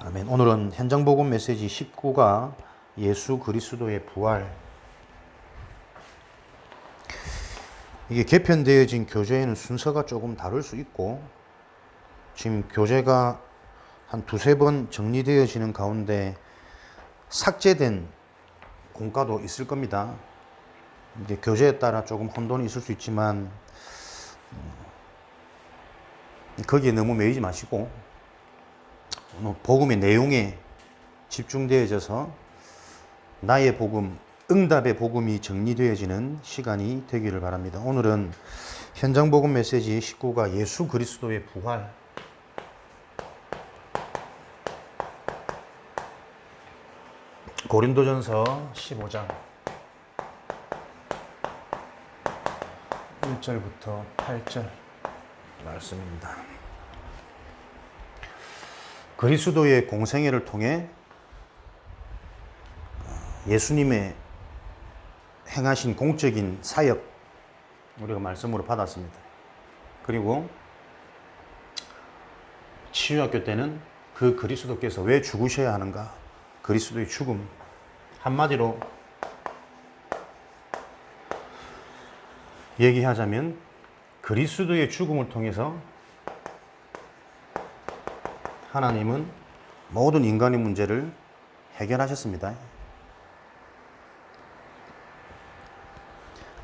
아멘. 오늘은 현장복음 메시지 19가 예수 그리스도의 부활. 이게 개편되어진 교재에는 순서가 조금 다를 수 있고, 지금 교재가 한 두세 번 정리되어지는 가운데 삭제된 공과도 있을 겁니다. 이제 교재에 따라 조금 혼돈이 있을 수 있지만 거기에 너무 매이지 마시고 복음의 내용에 집중되어져서 나의 복음, 응답의 복음이 정리되어지는 시간이 되기를 바랍니다. 오늘은 현장 복음 메시지 19가 예수 그리스도의 부활. 고린도전서 15장 1절부터 8절 말씀입니다. 그리스도의 공생애를 통해 예수님의 행하신 공적인 사역 우리가 말씀으로 받았습니다. 그리고 치유학교 때는 그 그리스도께서 왜 죽으셔야 하는가? 그리스도의 죽음. 한마디로 얘기하자면 그리스도의 죽음을 통해서 하나님은 모든 인간의 문제를 해결하셨습니다.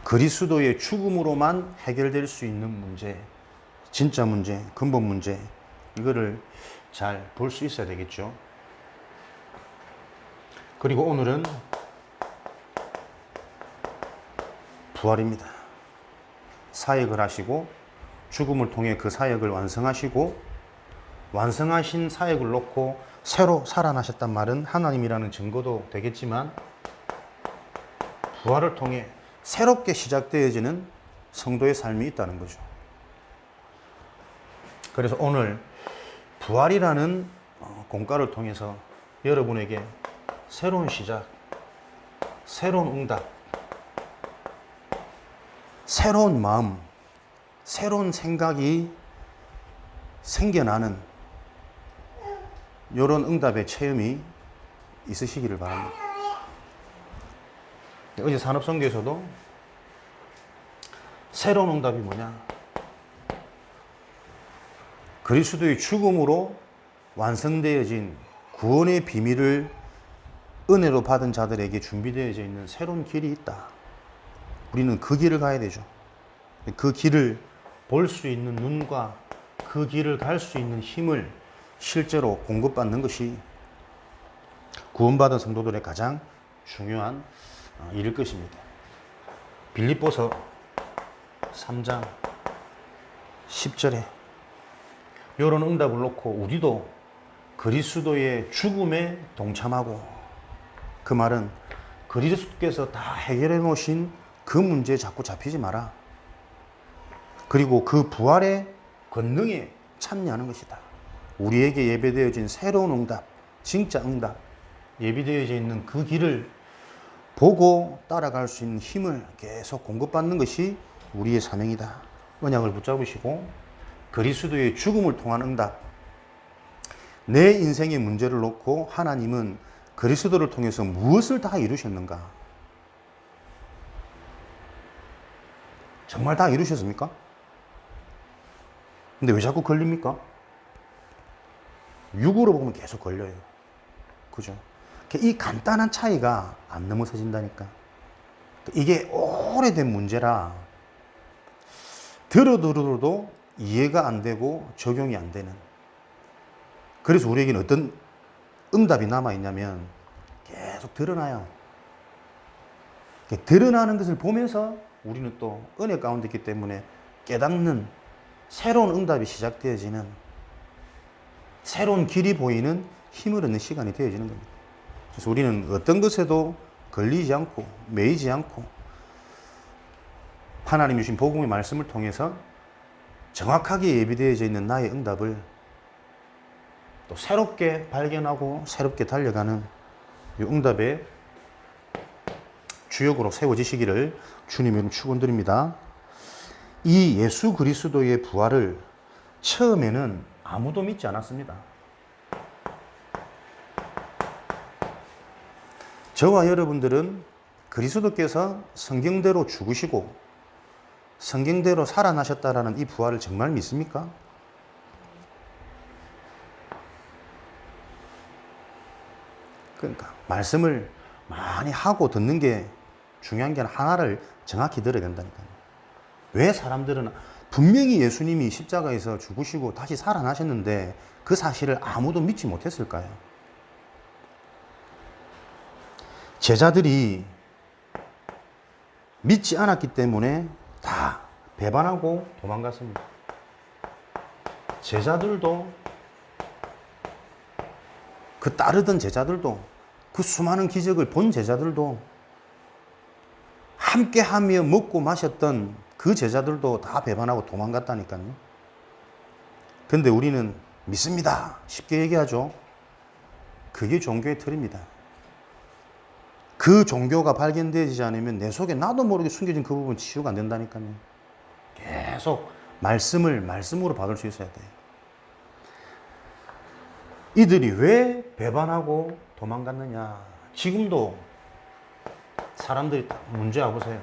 그리스도의 죽음으로만 해결될 수 있는 문제, 진짜 문제, 근본 문제, 이거를 잘 볼 수 있어야 되겠죠. 그리고 오늘은 부활입니다. 사역을 하시고 죽음을 통해 그 사역을 완성하시고 완성하신 사역을 놓고 새로 살아나셨단 말은 하나님이라는 증거도 되겠지만 부활을 통해 새롭게 시작되어지는 성도의 삶이 있다는 거죠. 그래서 오늘 부활이라는 공과를 통해서 여러분에게 새로운 시작, 새로운 응답, 새로운 마음, 새로운 생각이 생겨나는 이런 응답의 체험이 있으시기를 바랍니다. 어제 산업선교에서도 새로운 응답이 뭐냐? 그리스도의 죽음으로 완성되어진 구원의 비밀을 은혜로 받은 자들에게 준비되어져 있는 새로운 길이 있다. 우리는 그 길을 가야 되죠. 그 길을 볼 수 있는 눈과 그 길을 갈 수 있는 힘을 실제로 공급받는 것이 구원받은 성도들의 가장 중요한 일일 것입니다. 빌립보서 3장 10절에 이런 응답을 놓고 우리도 그리스도의 죽음에 동참하고, 그 말은 그리스도께서 다 해결해 놓으신 그 문제에 자꾸 잡히지 마라. 그리고 그 부활의 권능에 참여하는 것이다. 우리에게 예배되어진 새로운 응답, 진짜 응답, 예비되어져 있는 그 길을 보고 따라갈 수 있는 힘을 계속 공급받는 것이 우리의 사명이다. 언약을 붙잡으시고 그리스도의 죽음을 통한 응답, 내 인생의 문제를 놓고 하나님은 그리스도를 통해서 무엇을 다 이루셨는가? 정말 다 이루셨습니까? 근데 왜 자꾸 걸립니까? 육으로 보면 계속 걸려요. 그죠? 이 간단한 차이가 안 넘어서진다니까. 이게 오래된 문제라 들어도 이해가 안 되고 적용이 안 되는. 그래서 우리에게는 어떤 응답이 남아있냐면 계속 드러나요. 드러나는 것을 보면서 우리는 또 은혜 가운데 있기 때문에 깨닫는 새로운 응답이 시작되어지는, 새로운 길이 보이는 힘을 얻는 시간이 되어지는 겁니다. 그래서 우리는 어떤 것에도 걸리지 않고 매이지 않고 하나님 주신 복음의 말씀을 통해서 정확하게 예비되어져 있는 나의 응답을 또 새롭게 발견하고 새롭게 달려가는 이 응답의 주역으로 세워지시기를 주님의 축원드립니다. 이 예수 그리스도의 부활을 처음에는 아무도 믿지 않았습니다. 저와 여러분들은 그리스도께서 성경대로 죽으시고 성경대로 살아나셨다라는 이 부활을 정말 믿습니까? 그러니까 말씀을 많이 하고 듣는 게 중요한 게 하나를 정확히 들어야 된다니까요. 왜 사람들은 분명히 예수님이 십자가에서 죽으시고 다시 살아나셨는데 그 사실을 아무도 믿지 못했을까요? 제자들이 믿지 않았기 때문에 다 배반하고 도망갔습니다. 제자들도, 그 따르던 제자들도, 그 수많은 기적을 본 제자들도, 함께 하며 먹고 마셨던 그 제자들도 다 배반하고 도망갔다니까요. 근데 우리는 믿습니다. 쉽게 얘기하죠. 그게 종교의 틀입니다. 그 종교가 발견되지 않으면 내 속에 나도 모르게 숨겨진 그 부분 치유가 안 된다니까요. 계속 말씀으로 받을 수 있어야 돼요. 이들이 왜 배반하고 도망갔느냐. 지금도 사람들이 문제 와보세요.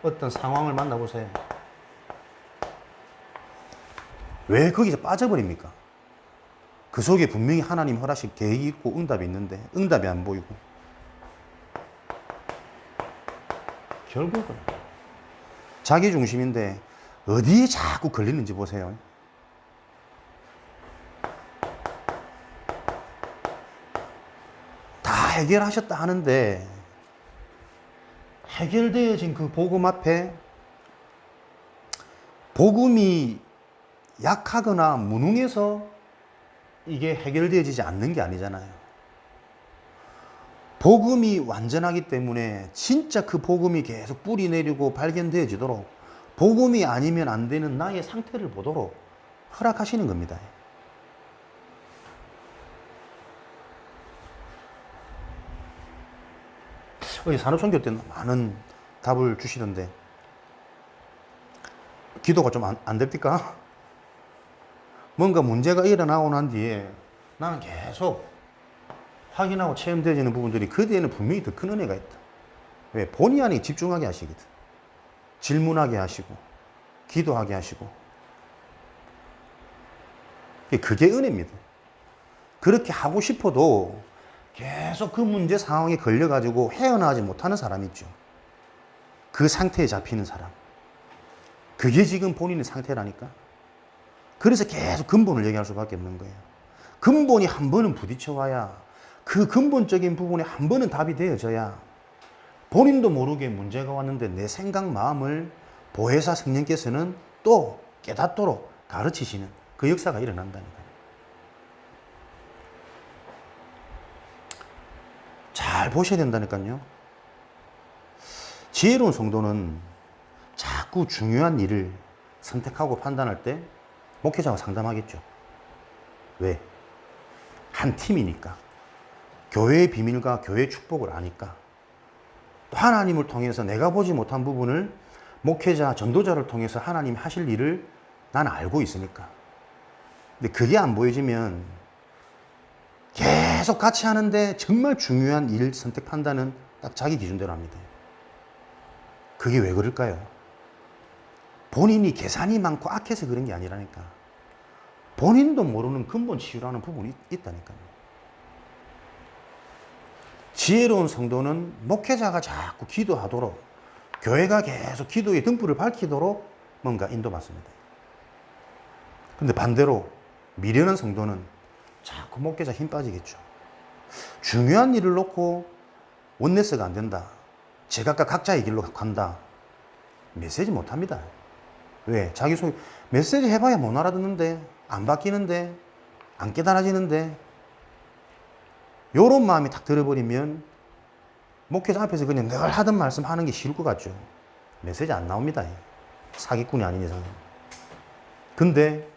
어떤 상황을 만나보세요. 왜 거기서 빠져버립니까? 그 속에 분명히 하나님 허락식 계획이 있고 응답이 있는데 응답이 안 보이고, 결국은 자기 중심인데 어디에 자꾸 걸리는지 보세요. 다 해결하셨다 하는데 해결되어진 그 복음 앞에 복음이 약하거나 무능해서 이게 해결되어지지 않는 게 아니잖아요. 복음이 완전하기 때문에 진짜 그 복음이 계속 뿌리 내리고 발견되어지도록, 복음이 아니면 안 되는 나의 상태를 보도록 허락하시는 겁니다. 산업선교 때는 많은 답을 주시던데 기도가 좀 안 됩니까? 뭔가 문제가 일어나고 난 뒤에 나는 계속 확인하고 체험되어지는 부분들이 그 뒤에는 분명히 더 큰 은혜가 있다. 왜? 본의 아니게 집중하게 하시거든. 질문하게 하시고 기도하게 하시고. 그게 은혜입니다. 그렇게 하고 싶어도 계속 그 문제 상황에 걸려가지고 헤어나지 못하는 사람이 있죠. 그 상태에 잡히는 사람. 그게 지금 본인의 상태라니까. 그래서 계속 근본을 얘기할 수밖에 없는 거예요. 근본이 한 번은 부딪혀와야, 그 근본적인 부분에 한 번은 답이 되어져야 본인도 모르게 문제가 왔는데 내 생각, 마음을 보혜사 성령께서는 또 깨닫도록 가르치시는 그 역사가 일어난다니까요. 잘 보셔야 된다니까요. 지혜로운 성도는 자꾸 중요한 일을 선택하고 판단할 때 목회자와 상담하겠죠. 왜? 한 팀이니까. 교회의 비밀과 교회의 축복을 아니까. 또 하나님을 통해서 내가 보지 못한 부분을 목회자, 전도자를 통해서 하나님이 하실 일을 나는 알고 있으니까. 근데 그게 안 보여지면 계속 같이 하는데 정말 중요한 일 선택 판단은 딱 자기 기준대로 합니다. 그게 왜 그럴까요? 본인이 계산이 많고 악해서 그런 게 아니라니까. 본인도 모르는 근본 치유라는 부분이 있다니까요. 지혜로운 성도는 목회자가 자꾸 기도하도록, 교회가 계속 기도의 등불을 밝히도록 뭔가 인도받습니다. 근데 반대로 미련한 성도는 자꾸 목회자 힘 빠지겠죠. 중요한 일을 놓고 원네스가 안 된다. 제각각 각자의 길로 간다. 메시지 못합니다. 왜? 자기 속 메시지 해봐야 못 알아듣는데, 안 바뀌는데, 안 깨달아지는데, 요런 마음이 탁 들어버리면 목회자 앞에서 그냥 늘 하던 말씀 하는 게 쉬울 것 같죠. 메시지 안 나옵니다. 사기꾼이 아닌 이상은. 근데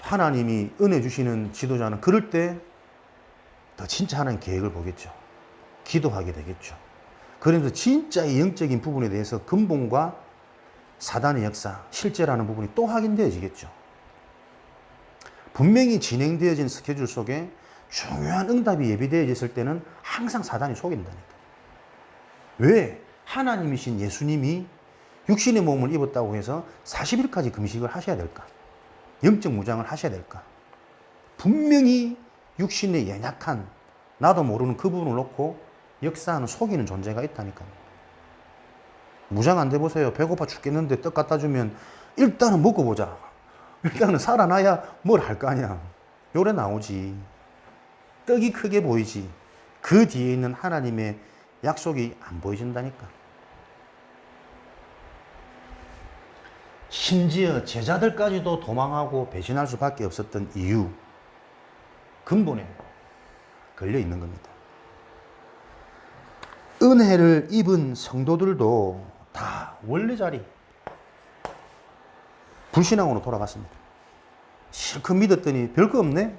하나님이 은혜 주시는 지도자는 그럴 때 더 진짜 하나님 계획을 보겠죠. 기도하게 되겠죠. 그러면서 진짜의 영적인 부분에 대해서 근본과 사단의 역사, 실제라는 부분이 또 확인되어지겠죠. 분명히 진행되어진 스케줄 속에 중요한 응답이 예비되어 있을 때는 항상 사단이 속인다니까. 왜? 하나님이신 예수님이 육신의 몸을 입었다고 해서 40일까지 금식을 하셔야 될까? 영적 무장을 하셔야 될까? 분명히 육신의 연약한 나도 모르는 그 부분을 놓고 역사하는 속이는 존재가 있다니까요. 무장 안 돼 보세요. 배고파 죽겠는데 떡 갖다 주면 일단은 먹고 보자. 일단은 살아나야 뭘 할 거 아니야. 요래 나오지. 떡이 크게 보이지. 그 뒤에 있는 하나님의 약속이 안 보여진다니까. 심지어 제자들까지도 도망하고 배신할 수밖에 없었던 이유, 근본에 걸려 있는 겁니다. 은혜를 입은 성도들도 다 원래 자리, 불신앙으로 돌아갔습니다. 실컷 믿었더니 별거 없네?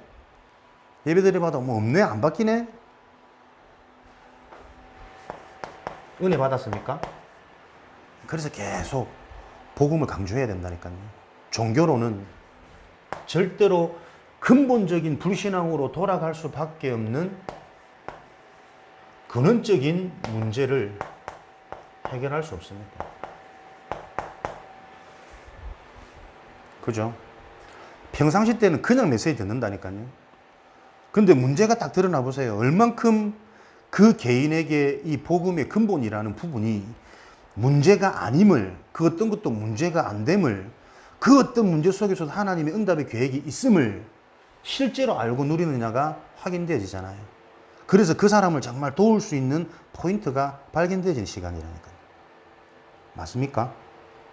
예배드려봐도 뭐 없네? 안 바뀌네? 은혜 받았습니까? 그래서 계속 복음을 강조해야 된다니까요. 종교로는 절대로 근본적인 불신앙으로 돌아갈 수밖에 없는 근원적인 문제를 해결할 수 없습니다. 그죠? 평상시 때는 그냥 메시지 듣는다니까요. 근데 문제가 딱 드러나 보세요. 얼만큼 그 개인에게 이 복음의 근본이라는 부분이 문제가 아님을, 그 어떤 것도 문제가 안 됨을, 그 어떤 문제 속에서도 하나님의 응답의 계획이 있음을 실제로 알고 누리느냐가 확인되어지잖아요. 그래서 그 사람을 정말 도울 수 있는 포인트가 발견되어지는 시간이라니까요. 맞습니까?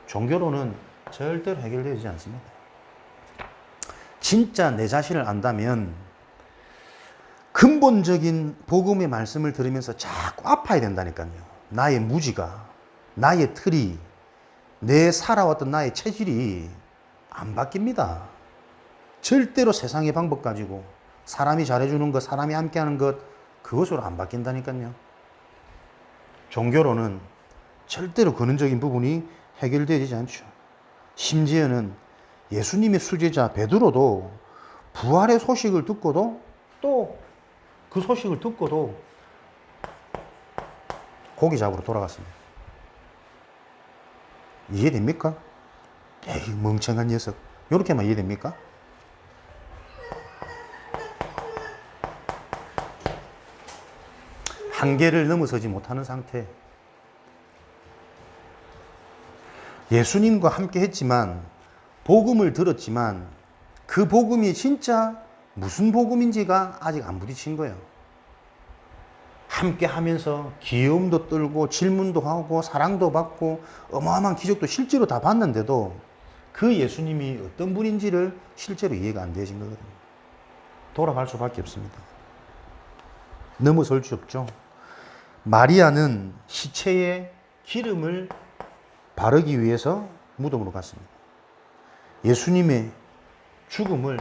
종교로는 절대로 해결되지 않습니다. 진짜 내 자신을 안다면 근본적인 복음의 말씀을 들으면서 자꾸 아파야 된다니까요. 나의 무지가, 나의 틀이, 내 살아왔던 나의 체질이 안 바뀝니다. 절대로 세상의 방법 가지고 사람이 잘해주는 것, 사람이 함께하는 것, 그것으로 안 바뀐다니까요. 종교로는 절대로 근원적인 부분이 해결되지 않죠. 심지어는 예수님의 수제자 베드로도 부활의 소식을 듣고도 또 그 소식을 듣고도 고기 잡으러 돌아갔습니다. 이해됩니까? 에이, 멍청한 녀석. 이렇게만 이해됩니까? 한계를 넘어서지 못하는 상태. 예수님과 함께 했지만, 복음을 들었지만, 그 복음이 진짜 무슨 복음인지가 아직 안 부딪힌 거예요. 함께 하면서 귀여움도 떨고 질문도 하고 사랑도 받고 어마어마한 기적도 실제로 다 봤는데도 그 예수님이 어떤 분인지를 실제로 이해가 안 되어진 거거든요. 돌아갈 수밖에 없습니다. 넘어설 수 없죠. 마리아는 시체에 기름을 바르기 위해서 무덤으로 갔습니다. 예수님의 죽음을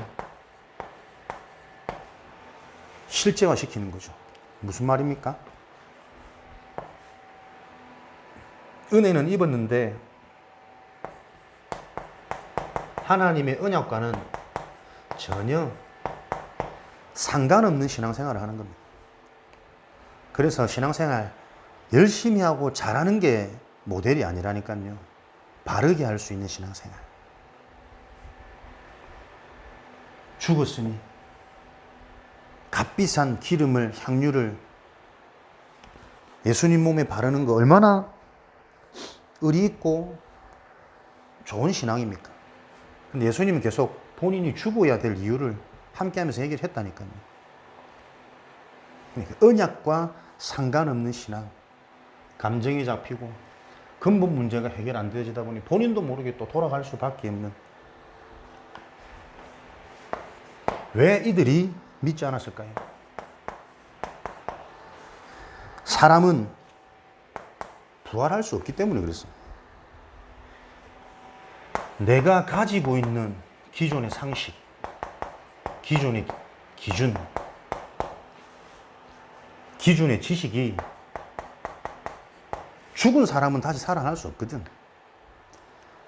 실제화시키는 거죠. 무슨 말입니까? 은혜는 입었는데 하나님의 언약과는 전혀 상관없는 신앙생활을 하는 겁니다. 그래서 신앙생활 열심히 하고 잘하는 게 모델이 아니라니까요. 바르게 할 수 있는 신앙생활. 죽었으니 값비싼 기름을, 향유를 예수님 몸에 바르는 거 얼마나 의리 있고 좋은 신앙입니까? 근데 예수님은 계속 본인이 죽어야 될 이유를 함께하면서 얘기를 했다니까요. 그러니까 언약과 상관없는 신앙, 감정이 잡히고 근본 문제가 해결 안 되어지다 보니 본인도 모르게 또 돌아갈 수밖에 없는. 왜 이들이 믿지 않았을까요? 사람은 부활할 수 없기 때문에 그랬습니다. 내가 가지고 있는 기존의 상식, 기존의 기준, 기준의 지식이 죽은 사람은 다시 살아날 수 없거든.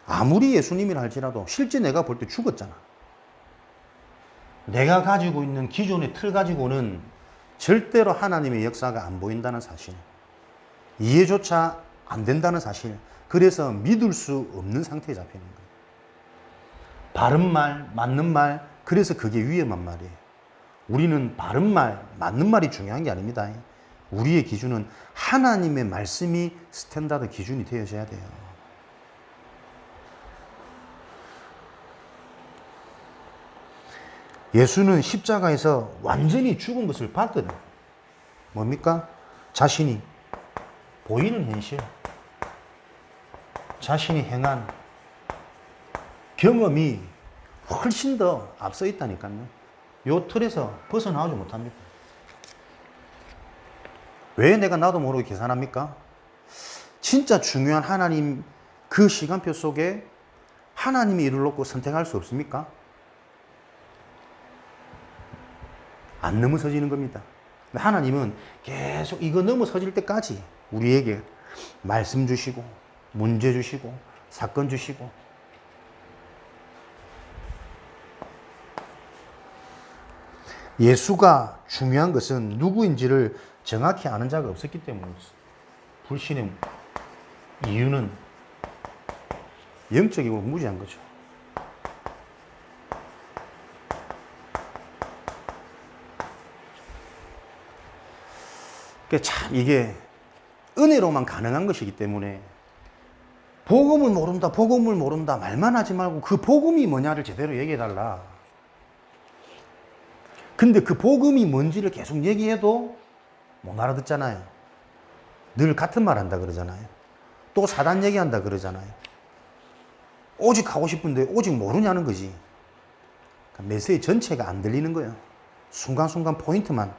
아무리 예수님이라 할지라도 실제 내가 볼 때 죽었잖아. 내가 가지고 있는 기존의 틀 가지고는 절대로 하나님의 역사가 안 보인다는 사실, 이해조차 안 된다는 사실, 그래서 믿을 수 없는 상태에 잡혀 있는 거예요. 바른 말, 맞는 말, 그래서 그게 위험한 말이에요. 우리는 바른 말, 맞는 말이 중요한 게 아닙니다. 우리의 기준은 하나님의 말씀이 스탠다드 기준이 되어져야 돼요. 예수는 십자가에서 완전히 죽은 것을 봤거든요. 뭡니까? 자신이 보이는 현실, 자신이 행한 경험이 훨씬 더 앞서 있다니까요. 요 틀에서 벗어나오지 못합니다. 왜 내가 나도 모르게 계산합니까? 진짜 중요한 하나님 그 시간표 속에 하나님의 일을 놓고 선택할 수 없습니까? 안 넘어서지는 겁니다. 하나님은 계속 이거 넘어서질 때까지 우리에게 말씀 주시고 문제 주시고 사건 주시고, 예수가 중요한 것은 누구인지를 정확히 아는 자가 없었기 때문이었어요. 불신의 이유는 영적이고 무지한 거죠. 참 이게 은혜로만 가능한 것이기 때문에 복음을 모른다, 복음을 모른다 말만 하지 말고 그 복음이 뭐냐를 제대로 얘기해달라. 근데 그 복음이 뭔지를 계속 얘기해도 못 알아듣잖아요. 늘 같은 말 한다 그러잖아요. 또 사단 얘기한다 그러잖아요. 오직 하고 싶은데 오직 모르냐는 거지. 그러니까 메시지 전체가 안 들리는 거예요. 순간순간 포인트만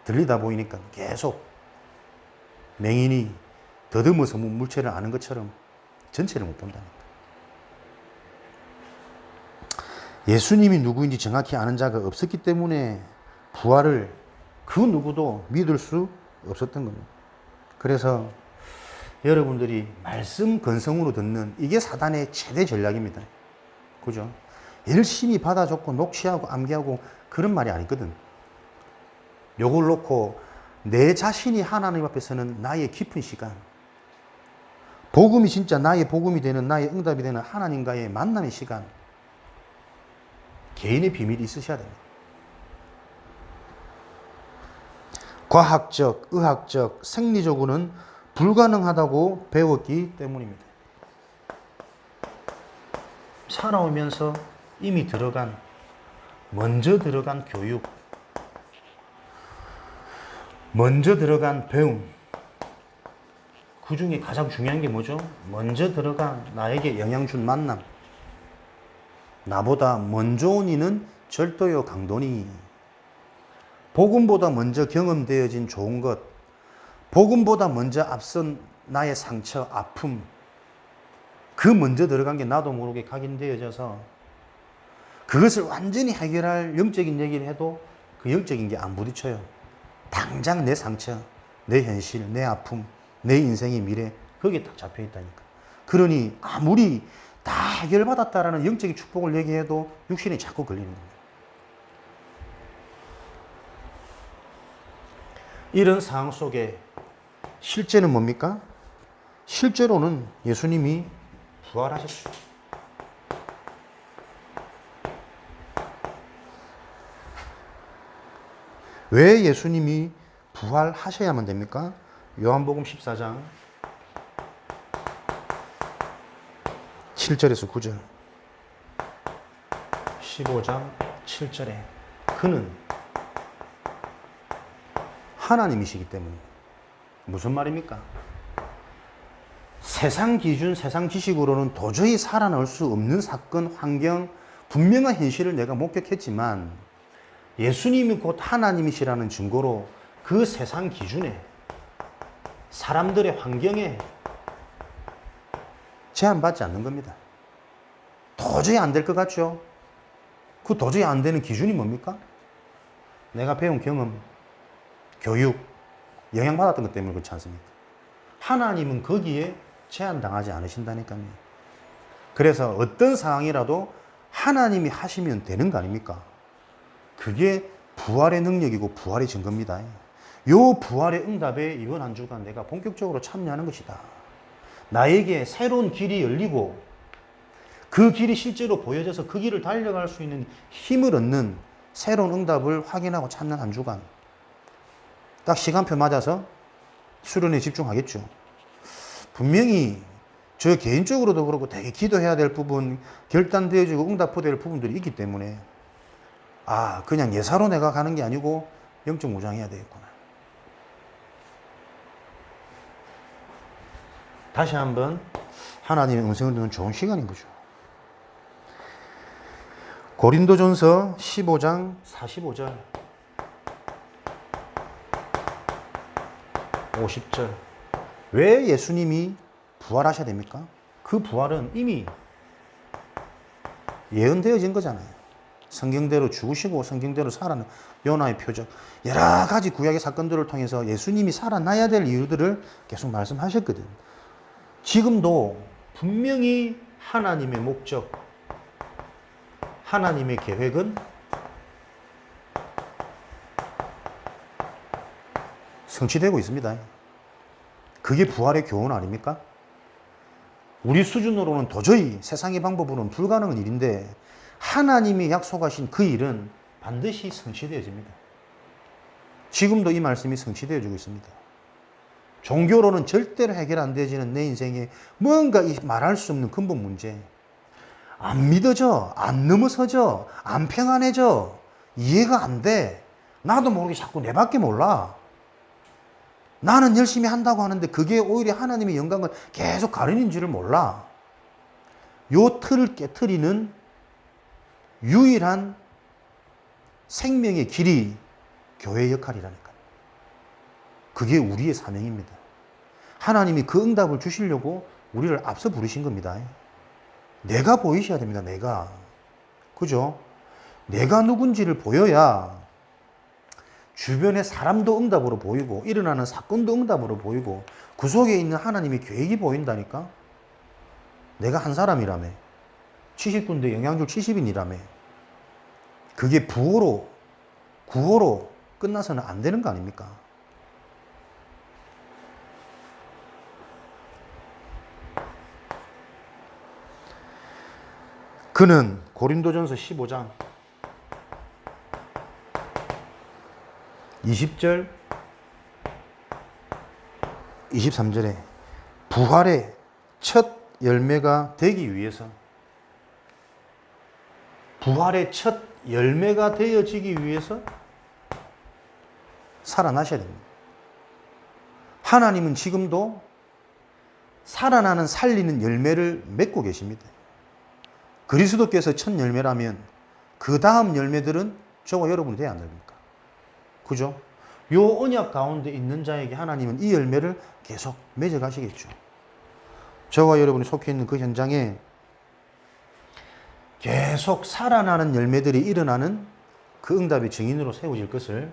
들리다 보이니까 계속 맹인이 더듬어서 물체를 아는 것처럼 전체를 못 본다니까. 예수님이 누구인지 정확히 아는 자가 없었기 때문에 부활을 그 누구도 믿을 수 없었던 겁니다. 그래서 여러분들이 말씀 건성으로 듣는 이게 사단의 최대 전략입니다. 그죠? 열심히 받아 적고 녹취하고 암기하고 그런 말이 아니거든. 요걸 놓고 내 자신이 하나님 앞에서는 나의 깊은 시간, 복음이 진짜 나의 복음이 되는, 나의 응답이 되는 하나님과의 만남의 시간, 개인의 비밀이 있으셔야 됩니다. 과학적, 의학적, 생리적으로는 불가능하다고 배웠기 때문입니다. 살아오면서 이미 먼저 들어간 교육, 먼저 들어간 배움, 그 중에 가장 중요한 게 뭐죠? 먼저 들어간 나에게 영향 준 만남. 나보다 먼저 온 이는 절도요 강도니. 복음보다 먼저 경험되어진 좋은 것, 복음보다 먼저 앞선 나의 상처, 아픔, 그 먼저 들어간 게 나도 모르게 각인되어져서 그것을 완전히 해결할 영적인 얘기를 해도 그 영적인 게 안 부딪혀요. 당장 내 상처, 내 현실, 내 아픔, 내 인생의 미래, 거기에 딱 잡혀 있다니까. 그러니 아무리 다 해결받았다라는 영적인 축복을 얘기해도 육신이 자꾸 걸리는 겁니다. 이런 상황 속에 실제는 뭡니까? 실제로는 예수님이 부활하셨죠. 왜 예수님이 부활하셔야만 됩니까? 요한복음 14장 7절에서 9절, 15장 7절에 그는 하나님이시기 때문에. 무슨 말입니까? 세상 기준, 세상 지식으로는 도저히 살아날 수 없는 사건, 환경, 분명한 현실을 내가 목격했지만 예수님이 곧 하나님이시라는 증거로 그 세상 기준에, 사람들의 환경에 제한받지 않는 겁니다. 도저히 안 될 것 같죠? 그 도저히 안 되는 기준이 뭡니까? 내가 배운 경험, 교육, 영향받았던 것 때문에 그렇지 않습니까? 하나님은 거기에 제한당하지 않으신다니까요. 그래서 어떤 상황이라도 하나님이 하시면 되는 거 아닙니까? 그게 부활의 능력이고 부활의 증거입니다. 요 부활의 응답에 이번 한 주간 내가 본격적으로 참여하는 것이다. 나에게 새로운 길이 열리고 그 길이 실제로 보여져서 그 길을 달려갈 수 있는 힘을 얻는 새로운 응답을 확인하고 찾는 한 주간. 딱 시간표 맞아서 수련에 집중하겠죠. 분명히 저 개인적으로도 그렇고 되게 기도해야 될 부분, 결단되어지고 응답될 부분들이 있기 때문에 그냥 예사로 내가 가는 게 아니고 영적 무장해야 되겠구나. 다시 한번 하나님의 음성을 듣는 좋은 시간인 거죠. 고린도전서 15장 45절 50절. 왜 예수님이 부활하셔야 됩니까? 그 부활은 이미 예언되어진 거잖아요. 성경대로 죽으시고 성경대로 살아난 요나의 표적, 여러 가지 구약의 사건들을 통해서 예수님이 살아나야 될 이유들을 계속 말씀하셨거든. 지금도 분명히 하나님의 목적, 하나님의 계획은 성취되고 있습니다. 그게 부활의 교훈 아닙니까? 우리 수준으로는 도저히 세상의 방법으로는 불가능한 일인데 하나님이 약속하신 그 일은 반드시 성취되어집니다. 지금도 이 말씀이 성취되어지고 있습니다. 종교로는 절대로 해결 안 되어지는 내 인생에 뭔가 말할 수 없는 근본 문제, 안 믿어져, 안 넘어서져, 안 평안해져, 이해가 안 돼. 나도 모르게 자꾸 내밖에 몰라. 나는 열심히 한다고 하는데 그게 오히려 하나님의 영광을 계속 가리는 줄을 몰라. 요 틀을 깨트리는 유일한 생명의 길이 교회의 역할이라니까. 그게 우리의 사명입니다. 하나님이 그 응답을 주시려고 우리를 앞서 부르신 겁니다. 내가 보이셔야 됩니다. 내가. 그죠? 내가 누군지를 보여야 주변의 사람도 응답으로 보이고 일어나는 사건도 응답으로 보이고 그 속에 있는 하나님의 계획이 보인다니까. 내가 한 사람이라며. 70군데 영양줄 70인이라며. 그게 부호로, 구호로 끝나서는 안 되는 거 아닙니까? 그는 고린도전서 15장 20절 23절에 부활의 첫 열매가 되기 위해서, 부활의 첫 열매가 되어지기 위해서 살아나셔야 됩니다. 하나님은 지금도 살아나는 살리는 열매를 맺고 계십니다. 그리스도께서 첫 열매라면 그 다음 열매들은 저와 여러분이 돼야 안 됩니까? 그죠? 요 언약 가운데 있는 자에게 하나님은 이 열매를 계속 맺어 가시겠죠. 저와 여러분이 속해 있는 그 현장에 계속 살아나는 열매들이 일어나는 그 응답의 증인으로 세워질 것을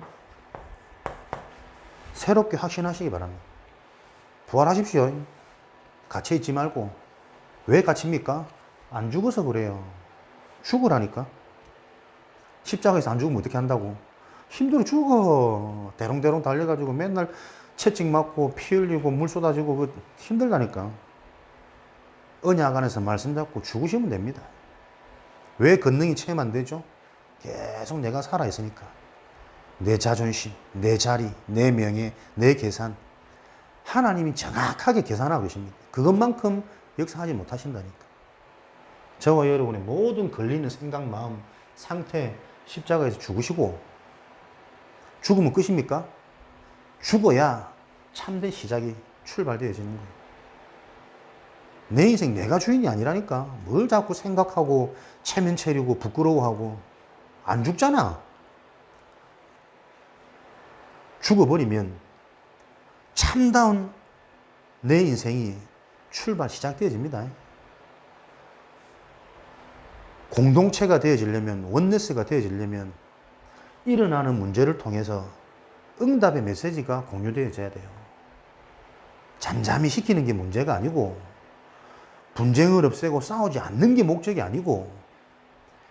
새롭게 확신하시기 바랍니다. 부활하십시오. 갇혀 있지 말고. 왜 갇힙니까? 안 죽어서 그래요. 죽으라니까. 십자가에서 안 죽으면 어떻게 한다고? 힘들어 죽어. 대롱대롱 달려가지고 맨날 채찍 맞고 피 흘리고 물 쏟아지고 힘들다니까. 언약 안에서 말씀 잡고 죽으시면 됩니다. 왜 권능이 체험 안 되죠? 계속 내가 살아있으니까. 내 자존심, 내 자리, 내 명예, 내 계산. 하나님이 정확하게 계산하고 계십니다. 그것만큼 역사하지 못하신다니까. 저와 여러분의 모든 걸리는 생각, 마음, 상태, 십자가에서 죽으시고, 죽으면 끝입니까? 죽어야 참된 시작이 출발되어지는 거예요. 내 인생 내가 주인이 아니라니까. 뭘 자꾸 생각하고 체면 차리고 부끄러워하고. 안 죽잖아. 죽어버리면 참다운 내 인생이 출발 시작되어집니다. 공동체가 되어지려면, 원네스가 되어지려면 일어나는 문제를 통해서 응답의 메시지가 공유되어져야 돼요. 잠잠히 시키는 게 문제가 아니고, 분쟁을 없애고 싸우지 않는 게 목적이 아니고,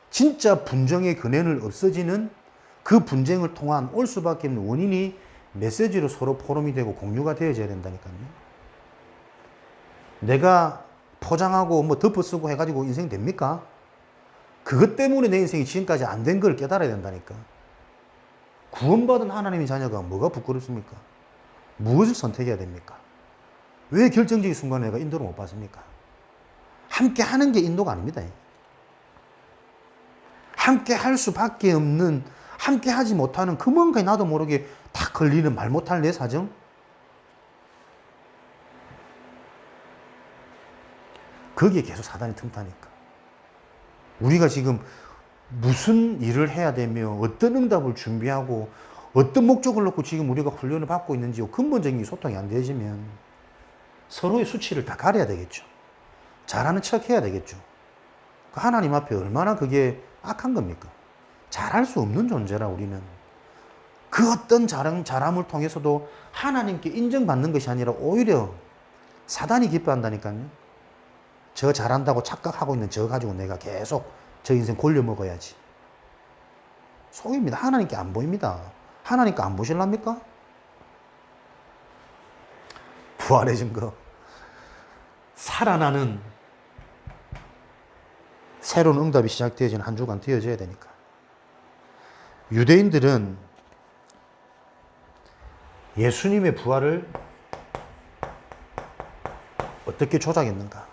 진짜 분쟁의 근원을 없어지는 그 분쟁을 통한 올 수밖에 없는 원인이 메시지로 서로 포럼이 되고 공유가 되어져야 된다니까요. 내가 포장하고 뭐 덮어쓰고 해가지고 인생 됩니까? 그것 때문에 내 인생이 지금까지 안 된 걸 깨달아야 된다니까. 구원받은 하나님의 자녀가 뭐가 부끄럽습니까? 무엇을 선택해야 됩니까? 왜 결정적인 순간에 내가 인도를 못 받습니까? 함께 하는 게 인도가 아닙니다. 함께 할 수밖에 없는, 함께 하지 못하는 그 뭔가 나도 모르게 다 걸리는 말 못할 내 사정? 거기에 계속 사단이 틈타니까. 우리가 지금 무슨 일을 해야 되며 어떤 응답을 준비하고 어떤 목적을 놓고 지금 우리가 훈련을 받고 있는지 근본적인 소통이 안 되어지면 서로의 수치를 다 가려야 되겠죠. 잘하는 척 해야 되겠죠. 하나님 앞에 얼마나 그게 악한 겁니까? 잘할 수 없는 존재라 우리는. 그 어떤 잘함을 통해서도 하나님께 인정받는 것이 아니라 오히려 사단이 기뻐한다니까요. 저 잘한다고 착각하고 있는 저 가지고 내가 계속 저 인생 골려 먹어야지. 속입니다. 하나님께 안 보입니다. 하나님께 안 보실랍니까? 부활의 증거. 살아나는 새로운 응답이 시작되어지는 한 주간 되어져야 되니까. 유대인들은 예수님의 부활을 어떻게 조작했는가?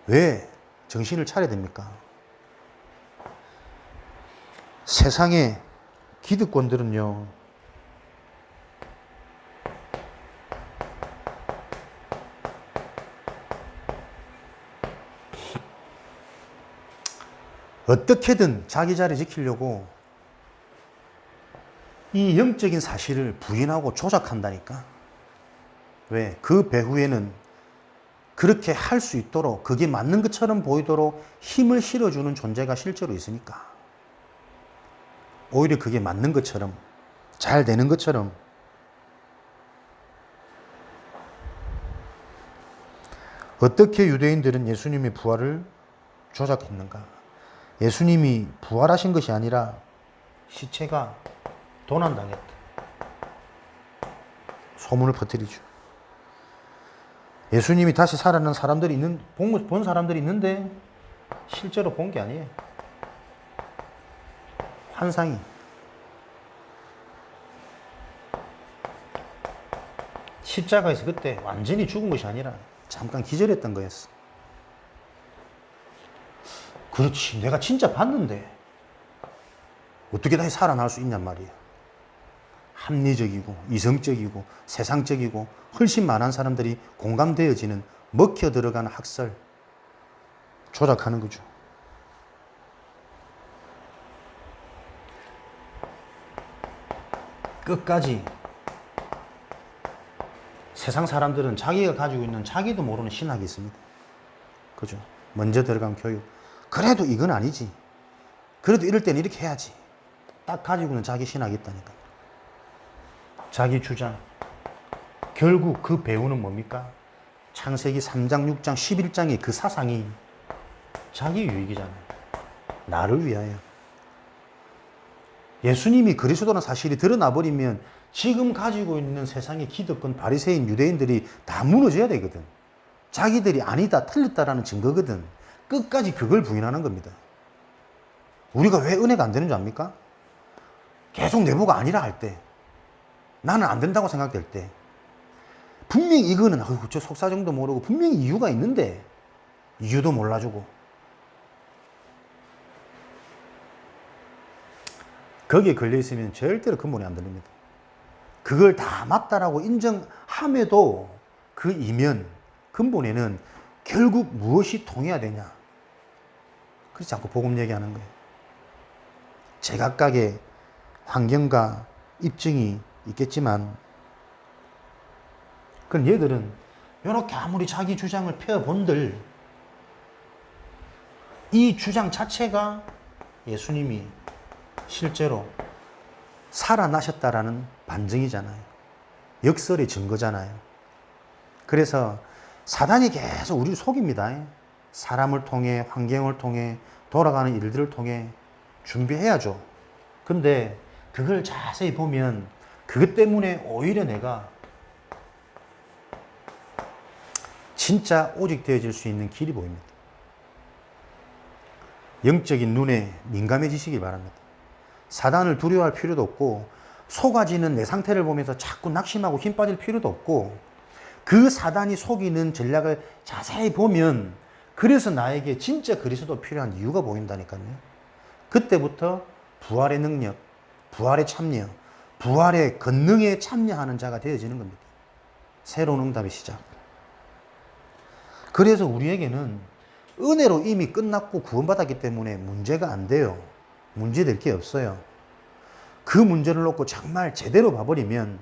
왜 정신을 차려야 됩니까? 세상의 기득권들은요, 어떻게든 자기 자리 지키려고 이 영적인 사실을 부인하고 조작한다니까. 왜? 그 배후에는 그렇게 할 수 있도록, 그게 맞는 것처럼 보이도록 힘을 실어주는 존재가 실제로 있으니까. 오히려 그게 맞는 것처럼, 잘 되는 것처럼. 어떻게 유대인들은 예수님의 부활을 조작했는가? 예수님이 부활하신 것이 아니라 시체가 도난당했다. 소문을 퍼뜨리죠. 예수님이 다시 살아난 사람들이 본 사람들이 있는데 실제로 본 게 아니에요. 환상이. 십자가에서 그때 완전히 죽은 것이 아니라 잠깐 기절했던 거였어. 그렇지. 내가 진짜 봤는데 어떻게 다시 살아날 수 있냔 말이야. 합리적이고 이성적이고 세상적이고 훨씬 많은 사람들이 공감되어지는 먹혀 들어가는 학설 조작하는 거죠. 끝까지 세상 사람들은 자기가 가지고 있는 자기도 모르는 신학이 있습니다. 그죠? 먼저 들어간 교육. 그래도 이건 아니지. 그래도 이럴 때는 이렇게 해야지. 딱 가지고는 자기 신학이 있다니까. 자기 주장. 결국 그 배우는 뭡니까? 창세기 3장, 6장, 11장의 그 사상이 자기 유익이잖아요. 나를 위하여. 예수님이 그리스도라는 사실이 드러나버리면 지금 가지고 있는 세상의 기득권 바리새인 유대인들이 다 무너져야 되거든. 자기들이 아니다, 틀렸다라는 증거거든. 끝까지 그걸 부인하는 겁니다. 우리가 왜 은혜가 안 되는 줄 압니까? 계속 내부가 아니라 할 때, 나는 안 된다고 생각될 때, 분명히 이거는 저 속사정도 모르고 분명히 이유가 있는데 이유도 몰라주고, 거기에 걸려있으면 절대로 근본이 안 들립니다. 그걸 다 맞다라고 인정함에도 그 이면 근본에는 결국 무엇이 통해야 되냐. 그래서 자꾸 복음 얘기하는 거예요. 제각각의 환경과 입증이 있겠지만, 그건 얘들은 이렇게 아무리 자기 주장을 펴본들 이 주장 자체가 예수님이 실제로 살아나셨다라는 반증이잖아요. 역설의 증거잖아요. 그래서 사단이 계속 우리를 속입니다. 사람을 통해, 환경을 통해, 돌아가는 일들을 통해 준비해야죠. 근데 그걸 자세히 보면 그것 때문에 오히려 내가 진짜 오직 되어질 수 있는 길이 보입니다. 영적인 눈에 민감해지시기 바랍니다. 사단을 두려워할 필요도 없고 속아지는 내 상태를 보면서 자꾸 낙심하고 힘 빠질 필요도 없고 그 사단이 속이는 전략을 자세히 보면 그래서 나에게 진짜 그리스도 필요한 이유가 보인다니까요. 그때부터 부활의 능력, 부활의 참여, 부활의 권능에 참여하는 자가 되어지는 겁니다. 새로운 응답의 시작. 그래서 우리에게는 은혜로 이미 끝났고 구원받았기 때문에 문제가 안 돼요. 문제될 게 없어요. 그 문제를 놓고 정말 제대로 봐버리면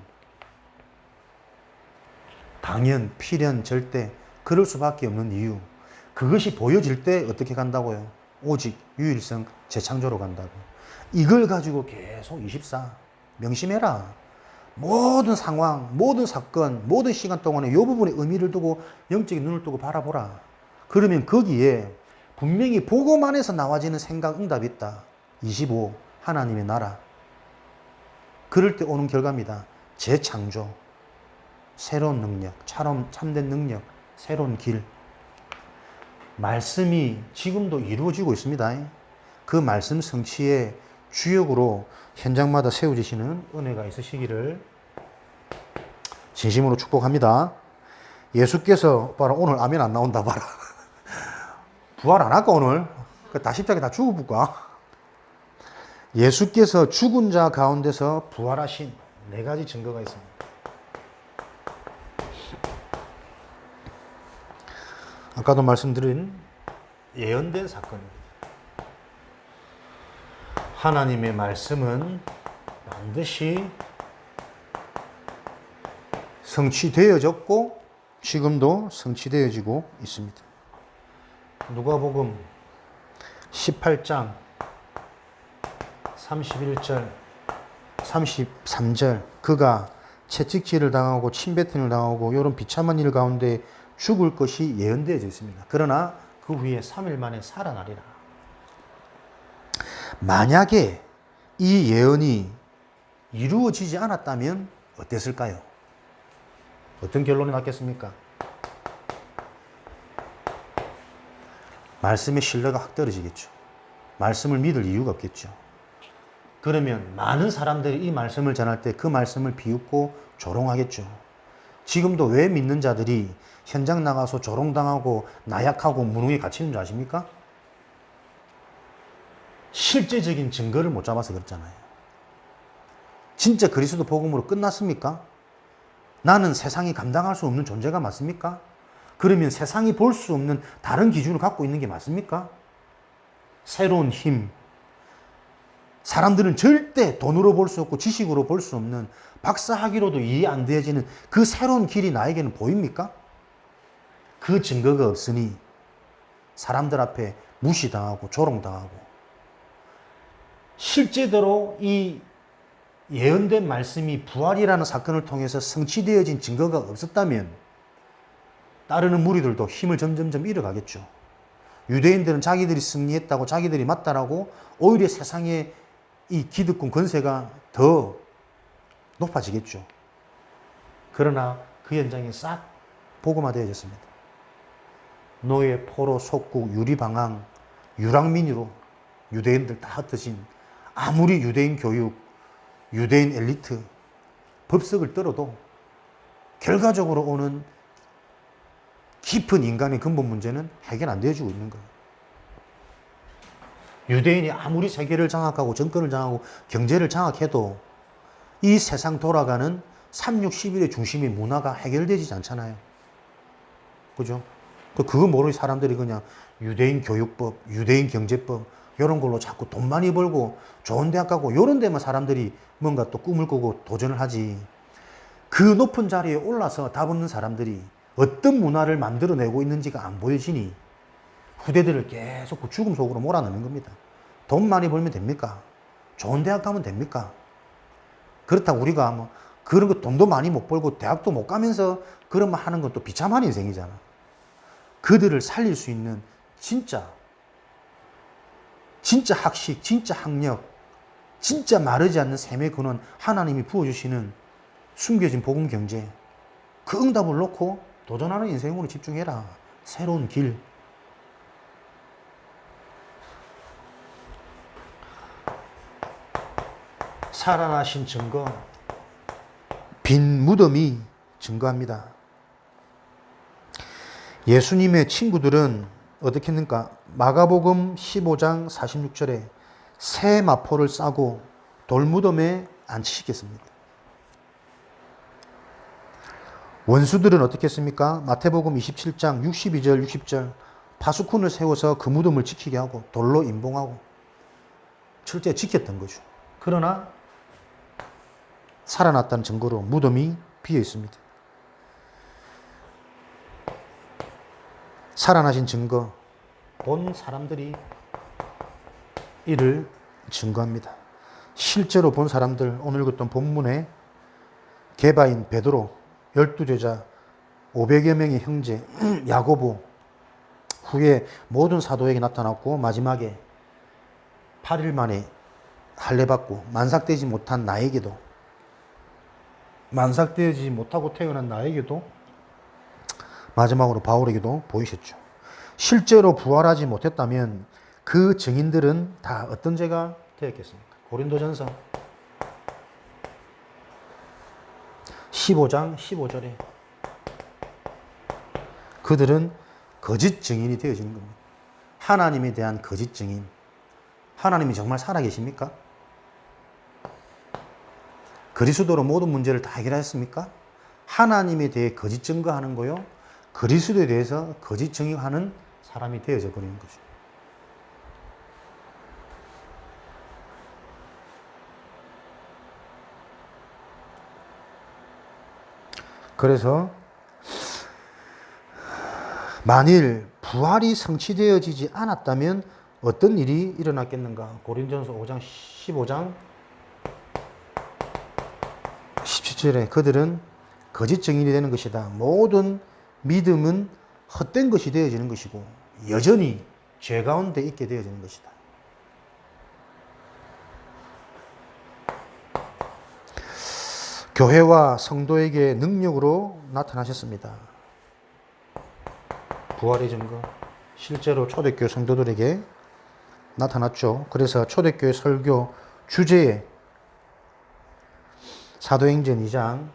당연, 필연, 절대 그럴 수밖에 없는 이유. 그것이 보여질 때 어떻게 간다고요? 오직 유일성 재창조로 간다고. 이걸 가지고 계속 24 명심해라. 모든 상황, 모든 사건, 모든 시간 동안에 이 부분에 의미를 두고 영적인 눈을 뜨고 바라보라. 그러면 거기에 분명히 복음 안에서 나와지는 생각, 응답이 있다. 25 하나님의 나라. 그럴 때 오는 결과입니다. 재창조, 새로운 능력, 참된 능력, 새로운 길. 말씀이 지금도 이루어지고 있습니다. 그 말씀 성취의 주역으로 현장마다 세워지시는 은혜가 있으시기를 진심으로 축복합니다. 예수께서 봐라, 오늘 아멘 안 나온다 봐라. 부활 안 할까 오늘? 다 십자가에 다 죽어볼까? 예수께서 죽은 자 가운데서 부활하신 4가지 증거가 있습니다. 아까도 말씀드린 예언된 사건입니다. 하나님의 말씀은 반드시 성취되어졌고 지금도 성취되어지고 있습니다. 누가복음 18장 31절 33절 그가 채찍질을 당하고 침뱉음을 당하고 이런 비참한 일 가운데 죽을 것이 예언되어져 있습니다. 그러나 그 후에 3일 만에 살아나리라. 만약에 이 예언이 이루어지지 않았다면 어땠을까요? 어떤 결론이 났겠습니까? 말씀의 신뢰가 확 떨어지겠죠. 말씀을 믿을 이유가 없겠죠. 그러면 많은 사람들이 이 말씀을 전할 때 그 말씀을 비웃고 조롱하겠죠. 지금도 왜 믿는 자들이 현장 나가서 조롱당하고 나약하고 무능에 갇히는 줄 아십니까? 실제적인 증거를 못 잡아서 그렇잖아요. 진짜 그리스도 복음으로 끝났습니까? 나는 세상이 감당할 수 없는 존재가 맞습니까? 그러면 세상이 볼 수 없는 다른 기준을 갖고 있는 게 맞습니까? 새로운 힘. 사람들은 절대 돈으로 볼 수 없고 지식으로 볼 수 없는 박사학위로도 이해 안 되어지는 그 새로운 길이 나에게는 보입니까? 그 증거가 없으니 사람들 앞에 무시당하고 조롱당하고 실제대로 이 예언된 말씀이 부활이라는 사건을 통해서 성취되어진 증거가 없었다면 따르는 무리들도 힘을 점점점 잃어가겠죠. 유대인들은 자기들이 승리했다고 자기들이 맞다라고 오히려 세상의 이 기득권 권세가 더 높아지겠죠. 그러나 그 현장이 싹 복음화되어졌습니다. 노예, 포로, 속국, 유리방황, 유랑민으로 유대인들 다 흩어진 아무리 유대인 교육, 유대인 엘리트, 법석을 떨어도 결과적으로 오는 깊은 인간의 근본 문제는 해결 안 되어지고 있는 거예요. 유대인이 아무리 세계를 장악하고 정권을 장악하고 경제를 장악해도 이 세상 돌아가는 3611의 중심의 문화가 해결되지 않잖아요. 그죠? 그거 모르는 사람들이 그냥 유대인 교육법, 유대인 경제법 이런 걸로 자꾸 돈 많이 벌고 좋은 대학 가고 이런 데만 사람들이 뭔가 또 꿈을 꾸고 도전을 하지. 그 높은 자리에 올라서 답 없는 사람들이 어떤 문화를 만들어내고 있는지가 안 보여지니 후대들을 계속 그 죽음 속으로 몰아넣는 겁니다. 돈 많이 벌면 됩니까? 좋은 대학 가면 됩니까? 그렇다고 우리가 뭐 그런 거 돈도 많이 못 벌고 대학도 못 가면서 그런 말 하는 건 또 비참한 인생이잖아. 그들을 살릴 수 있는 진짜 학식, 진짜 학력, 진짜 마르지 않는 샘의 근원, 하나님이 부어주시는 숨겨진 복음 경제, 그 응답을 놓고 도전하는 인생으로 집중해라. 새로운 길. 살아나신 증거, 빈 무덤이 증거합니다. 예수님의 친구들은 어떻게 했는가? 마가복음 15장 46절에 새 마포를 싸고 돌무덤에 안치시켰습니다. 원수들은 어떻게 했습니까? 마태복음 27장 62절 60절 파수꾼을 세워서 그 무덤을 지키게 하고 돌로 임봉하고 철저히 지켰던 거죠. 그러나 살아났다는 증거로 무덤이 비어 있습니다. 살아나신 증거, 본 사람들이 이를 증거합니다. 실제로 본 사람들, 오늘 읽었던 본문에 게바인 베드로, 12제자, 500여 명의 형제, 야고보, 후에 모든 사도에게 나타났고 마지막에 8일 만에 할례받고 만삭되지 못한 나에게도, 만삭되지 못하고 태어난 나에게도, 마지막으로 바울에게도 보이셨죠. 실제로 부활하지 못했다면 그 증인들은 다 어떤 죄가 되었겠습니까? 고린도전서 15장 15절에 그들은 거짓 증인이 되어지는 겁니다. 하나님에 대한 거짓 증인. 하나님이 정말 살아계십니까? 그리스도로 모든 문제를 다 해결하였습니까? 하나님에 대해 거짓 증거하는 거요. 그리스도에 대해서 거짓 증거하는 사람이 되어져 버리는 거죠. 그래서 만일 부활이 성취되어지지 않았다면 어떤 일이 일어났겠는가? 고린도전서 5장 15장 17절에 그들은 거짓 증인이 되는 것이다. 모든 믿음은 헛된 것이 되어지는 것이고 여전히 죄 가운데 있게 되어지는 것이다. 교회와 성도에게 능력으로 나타나셨습니다. 부활의 증거, 실제로 초대교회 성도들에게 나타났죠. 그래서 초대교회 설교 주제에 사도행전 2장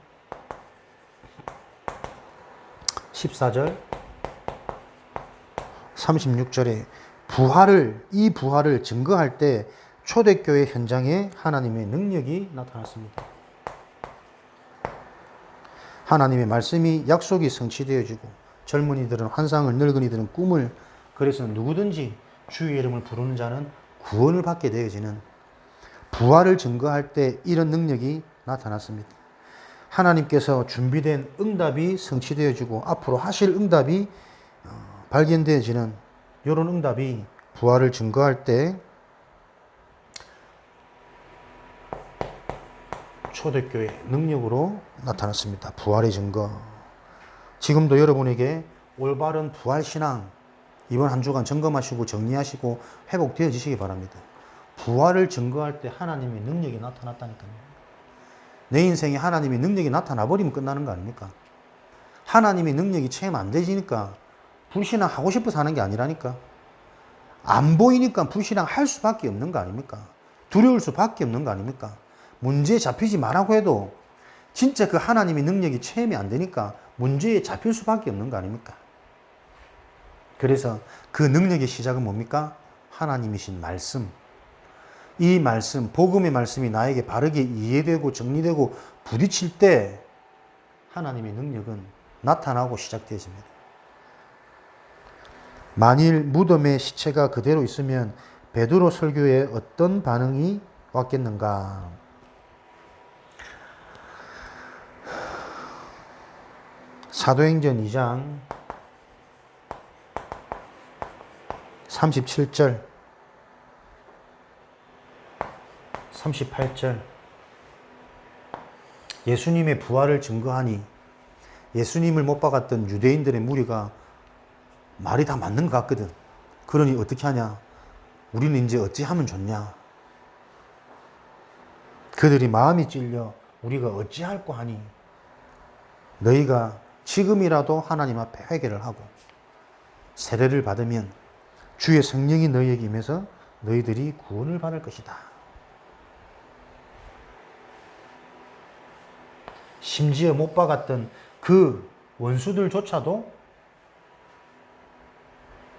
14절 36절에 이 부활을 증거할 때 초대교회 현장에 하나님의 능력이 나타났습니다. 하나님의 말씀이 약속이 성취되어지고 젊은이들은 환상을, 늙은이들은 꿈을, 그래서 누구든지 주의 이름을 부르는 자는 구원을 받게 되어지는 부활을 증거할 때 이런 능력이 나타났습니다. 하나님께서 준비된 응답이 성취되어지고 앞으로 하실 응답이 발견되어지는 이런 응답이 부활을 증거할 때 초대교회 능력으로 나타났습니다. 부활의 증거. 지금도 여러분에게 올바른 부활신앙 이번 한 주간 점검하시고 정리하시고 회복되어지시기 바랍니다. 부활을 증거할 때 하나님의 능력이 나타났다니까요. 내 인생에 하나님의 능력이 나타나 버리면 끝나는 거 아닙니까? 하나님의 능력이 체험 안 되지니까 불신앙 하고 싶어서 하는 게 아니라니까. 안 보이니까 불신앙 할 수밖에 없는 거 아닙니까? 두려울 수밖에 없는 거 아닙니까? 문제에 잡히지 말라고 해도 진짜 그 하나님의 능력이 체험이 안 되니까 문제에 잡힐 수밖에 없는 거 아닙니까? 그래서 그 능력의 시작은 뭡니까? 하나님이신 말씀. 이 말씀, 복음의 말씀이 나에게 바르게 이해되고 정리되고 부딪힐 때 하나님의 능력은 나타나고 시작되어집니다. 만일 무덤에 시체가 그대로 있으면 베드로 설교에 어떤 반응이 왔겠는가? 사도행전 2장 37절 38절 예수님의 부활을 증거하니 예수님을 못 박았던 유대인들의 무리가 말이 다 맞는 것 같거든. 그러니 어떻게 하냐? 우리는 이제 어찌 하면 좋냐? 그들이 마음이 찔려 우리가 어찌할꼬 하니 너희가 지금이라도 하나님 앞에 회개를 하고 세례를 받으면 주의 성령이 너희에게 임해서 너희들이 구원을 받을 것이다. 심지어 못 박았던 그 원수들조차도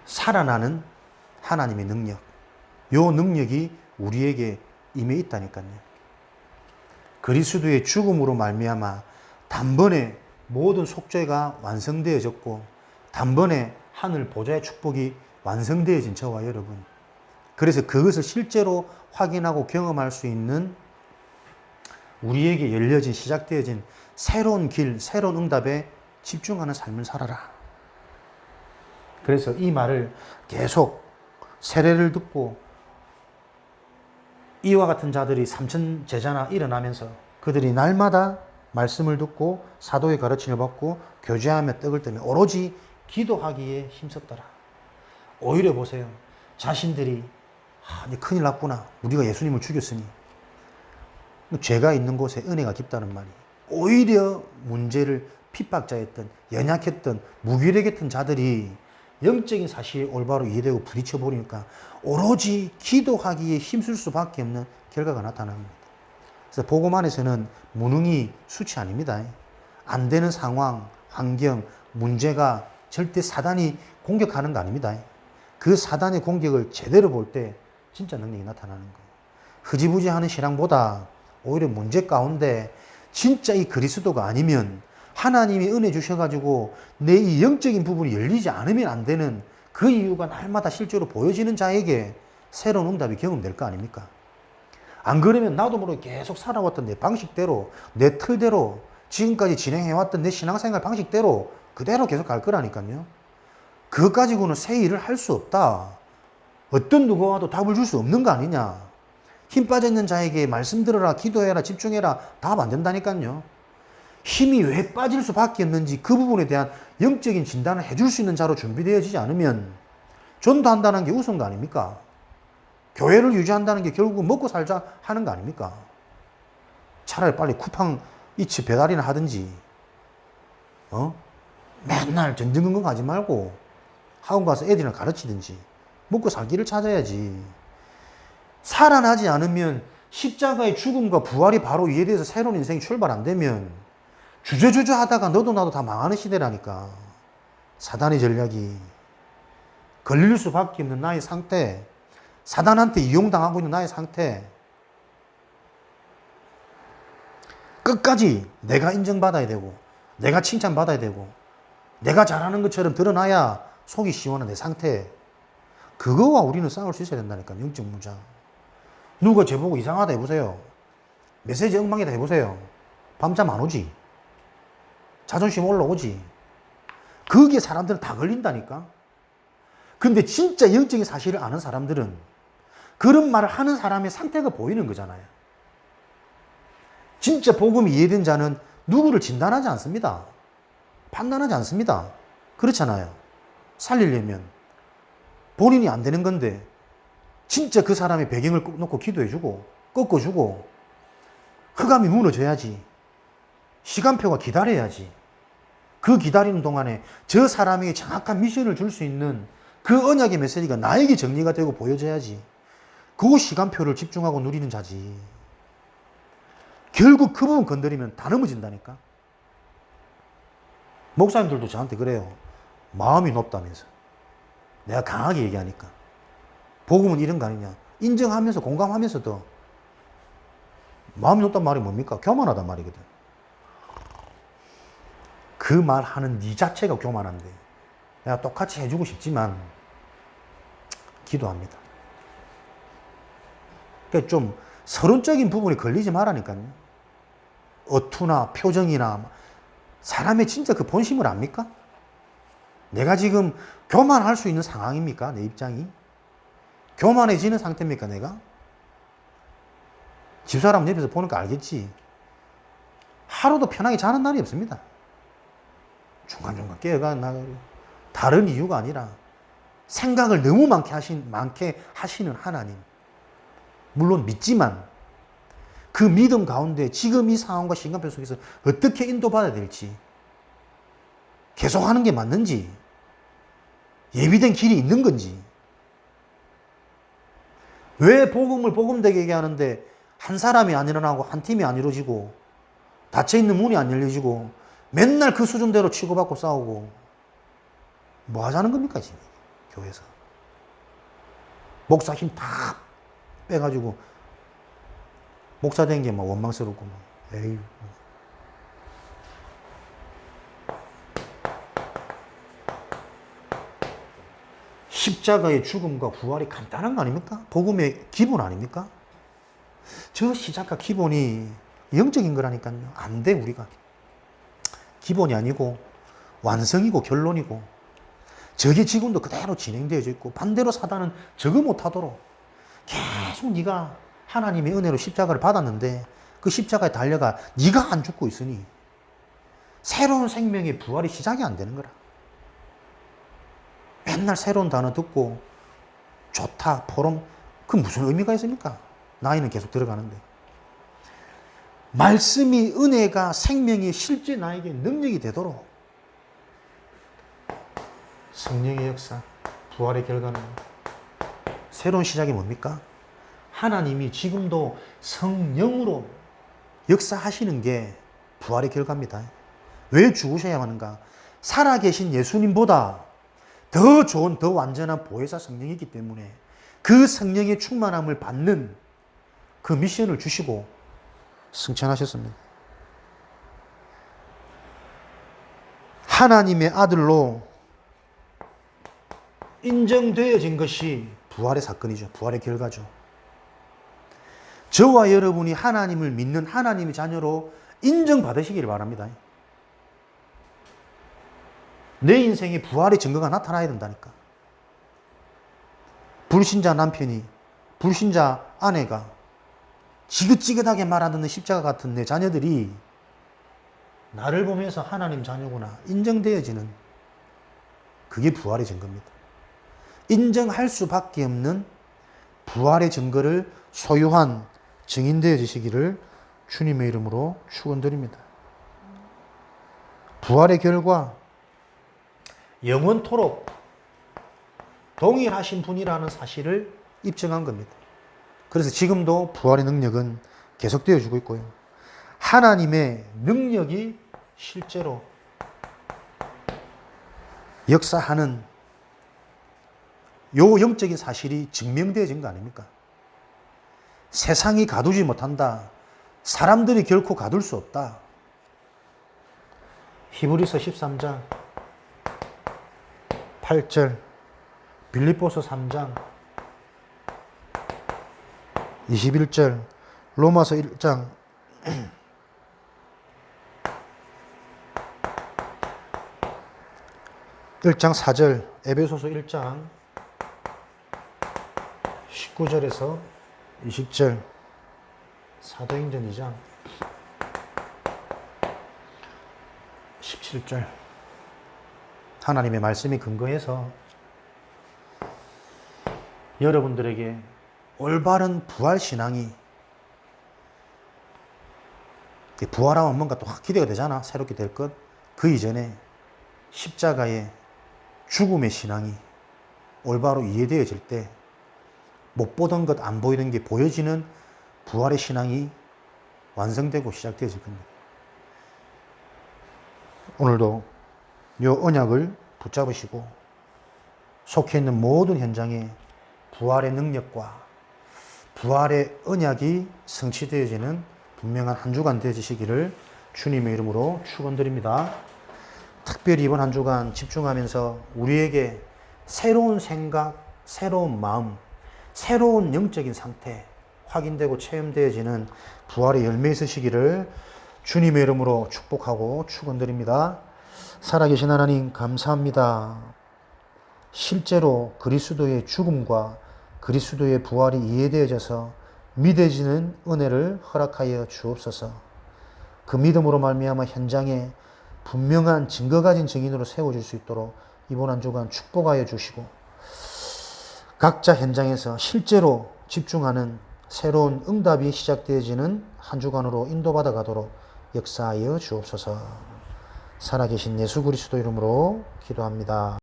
살아나는 하나님의 능력, 요 능력이 우리에게 임해 있다니까요. 그리스도의 죽음으로 말미암아 단번에 모든 속죄가 완성되어졌고 단번에 하늘 보좌의 축복이 완성되어진 저와 여러분, 그래서 그것을 실제로 확인하고 경험할 수 있는 우리에게 열려진 시작되어진 새로운 길, 새로운 응답에 집중하는 삶을 살아라. 그래서 이 말을 계속 세례를 듣고 이와 같은 자들이 삼천 제자나 일어나면서 그들이 날마다 말씀을 듣고 사도의 가르침을 받고 교제하며 떡을 떼며 오로지 기도하기에 힘썼더라. 오히려 보세요. 자신들이 이제 큰일 났구나. 우리가 예수님을 죽였으니 죄가 있는 곳에 은혜가 깊다는 말이, 오히려 문제를 핍박자였던, 연약했던, 무기력했던 자들이 영적인 사실이 올바로 이해되고 부딪혀 버리니까 오로지 기도하기에 힘쓸 수밖에 없는 결과가 나타납니다. 그래서 복음 안에서는 무능이 수치 아닙니다. 안 되는 상황, 환경, 문제가 절대 사단이 공격하는 거 아닙니다. 그 사단의 공격을 제대로 볼 때 진짜 능력이 나타나는 거예요. 흐지부지하는 신앙보다 오히려 문제 가운데 진짜 이 그리스도가 아니면, 하나님이 은혜 주셔가지고 내 이 영적인 부분이 열리지 않으면 안 되는 그 이유가 날마다 실제로 보여지는 자에게 새로운 응답이 경험될 거 아닙니까? 안 그러면 나도 모르게 계속 살아왔던 내 방식대로, 내 틀대로, 지금까지 진행해왔던 내 신앙생활 방식대로 그대로 계속 갈 거라니까요. 그것 가지고는 새 일을 할 수 없다. 어떤 누구와도 답을 줄 수 없는 거 아니냐. 힘 빠져있는 자에게 말씀 들어라, 기도해라, 집중해라, 답 안 된다니까요. 힘이 왜 빠질 수밖에 없는지 그 부분에 대한 영적인 진단을 해줄 수 있는 자로 준비되어지지 않으면 전도한다는 게 우스운 거 아닙니까? 교회를 유지한다는 게 결국 먹고 살자 하는 거 아닙니까? 차라리 빨리 쿠팡 이츠 배달이나 하든지, 맨날 전전긍긍 하지 말고 학원 가서 애들이나 가르치든지 먹고 살 길을 찾아야지. 살아나지 않으면, 십자가의 죽음과 부활이 바로 이해돼서 새로운 인생이 출발 안 되면 주저주저 하다가 너도 나도 다 망하는 시대라니까. 사단의 전략이 걸릴 수밖에 없는 나의 상태, 사단한테 이용당하고 있는 나의 상태, 끝까지 내가 인정받아야 되고 내가 칭찬받아야 되고 내가 잘하는 것처럼 드러나야 속이 시원한 내 상태, 그거와 우리는 싸울 수 있어야 된다니까. 영적 무장. 누가 저보고 이상하다 해보세요. 메시지 엉망이다 해보세요. 밤잠 안 오지. 자존심 올라오지. 그게 사람들은 다 걸린다니까. 근데 진짜 영적인 사실을 아는 사람들은 그런 말을 하는 사람의 상태가 보이는 거잖아요. 진짜 복음이 이해된 자는 누구를 진단하지 않습니다. 판단하지 않습니다. 그렇잖아요. 살리려면 본인이 안 되는 건데 진짜 그 사람의 배경을 놓고 기도해주고 꺾어주고 흑암이 무너져야지. 시간표가 기다려야지. 그 기다리는 동안에 저 사람에게 정확한 미션을 줄 수 있는 그 언약의 메시지가 나에게 정리가 되고 보여져야지. 그 시간표를 집중하고 누리는 자지. 결국 그 부분 건드리면 다 넘어진다니까. 목사님들도 저한테 그래요. 마음이 높다면서. 내가 강하게 얘기하니까. 복음은 이런 거 아니냐. 인정하면서 공감하면서도 마음이 높단 말이 뭡니까? 교만하단 말이거든. 그 말 하는 네 자체가 교만한데 내가 똑같이 해주고 싶지만 기도합니다. 그러니까 좀 서론적인 부분이 걸리지 말라니까요. 어투나 표정이나 사람의 진짜 그 본심을 압니까? 내가 지금 교만할 수 있는 상황입니까? 내 입장이? 교만해지는 상태입니까? 내가? 집사람 옆에서 보니까 알겠지. 하루도 편하게 자는 날이 없습니다. 중간중간 깨어가 나가고. 다른 이유가 아니라 생각을 너무 많게 하시는 하나님. 물론 믿지만 그 믿음 가운데 지금 이 상황과 시간표 속에서 어떻게 인도받아야 될지, 계속 하는 게 맞는지, 예비된 길이 있는 건지, 왜 복음을 복음되게 얘기하는데 한 사람이 안 일어나고 한 팀이 안 이루어지고 닫혀있는 문이 안 열려지고 맨날 그 수준대로 치고받고 싸우고 뭐 하자는 겁니까 지금 교회에서. 목사 힘 다 빼가지고 목사 된 게 막 원망스럽고 막 에이. 십자가의 죽음과 부활이 간단한 거 아닙니까? 복음의 기본 아닙니까? 저 시작과 기본이 영적인 거라니까요. 안 돼, 우리가. 기본이 아니고 완성이고 결론이고, 저게 지금도 그대로 진행되어져 있고, 반대로 사단은 저거 못하도록 계속 네가 하나님의 은혜로 십자가를 받았는데 그 십자가에 달려가 네가 안 죽고 있으니 새로운 생명의 부활이 시작이 안 되는 거라. 맨날 새로운 단어 듣고 좋다, 포럼, 그 무슨 의미가 있습니까? 나이는 계속 들어가는데. 말씀이, 은혜가, 생명이 실제 나에게 능력이 되도록 성령의 역사, 부활의 결과는 새로운 시작이 뭡니까? 하나님이 지금도 성령으로 역사하시는 게 부활의 결과입니다. 왜 죽으셔야 하는가? 살아계신 예수님보다 더 좋은, 더 완전한 보혜사 성령이기 때문에 그 성령의 충만함을 받는 그 미션을 주시고 승천하셨습니다. 하나님의 아들로 인정되어진 것이 부활의 사건이죠. 부활의 결과죠. 저와 여러분이 하나님을 믿는 하나님의 자녀로 인정받으시기를 바랍니다. 내 인생에 부활의 증거가 나타나야 된다니까. 불신자 남편이, 불신자 아내가 지긋지긋하게 말하는 십자가 같은 내 자녀들이 나를 보면서 하나님 자녀구나 인정되어지는, 그게 부활의 증거입니다. 인정할 수밖에 없는 부활의 증거를 소유한 증인되어지시기를 주님의 이름으로 축원드립니다. 부활의 결과, 영원토록 동일하신 분이라는 사실을 입증한 겁니다. 그래서 지금도 부활의 능력은 계속되어지고 있고요. 하나님의 능력이 실제로 역사하는 요 영적인 사실이 증명되어진 거 아닙니까? 세상이 가두지 못한다. 사람들이 결코 가둘 수 없다. 히브리서 13장 8절, 빌립보서 3장 21절, 로마서 1장 1장 4절, 에베소서 1장 19절에서 20절, 사도행전 2장 17절, 하나님의 말씀이 근거해서 여러분들에게 올바른 부활신앙이, 부활하면 뭔가 또 확 기대가 되잖아. 새롭게 될 것. 그 이전에 십자가의 죽음의 신앙이 올바로 이해되어질 때 못 보던 것, 안 보이던 게 보여지는 부활의 신앙이 완성되고 시작되어질 겁니다. 오늘도 이 언약을 붙잡으시고 속해 있는 모든 현장에 부활의 능력과 부활의 언약이 성취되어지는 분명한 한 주간 되어지시기를 주님의 이름으로 축원드립니다. 특별히 이번 한 주간 집중하면서 우리에게 새로운 생각, 새로운 마음, 새로운 영적인 상태 확인되고 체험되어지는 부활의 열매 있으시기를 주님의 이름으로 축복하고 축원드립니다. 살아계신 하나님 감사합니다. 실제로 그리스도의 죽음과 그리스도의 부활이 이해되어져서 믿어지는 은혜를 허락하여 주옵소서. 그 믿음으로 말미암아 현장에 분명한 증거 가진 증인으로 세워질 수 있도록 이번 한 주간 축복하여 주시고, 각자 현장에서 실제로 집중하는 새로운 응답이 시작되어지는 한 주간으로 인도받아 가도록 역사하여 주옵소서. 살아계신 예수 그리스도 이름으로 기도합니다.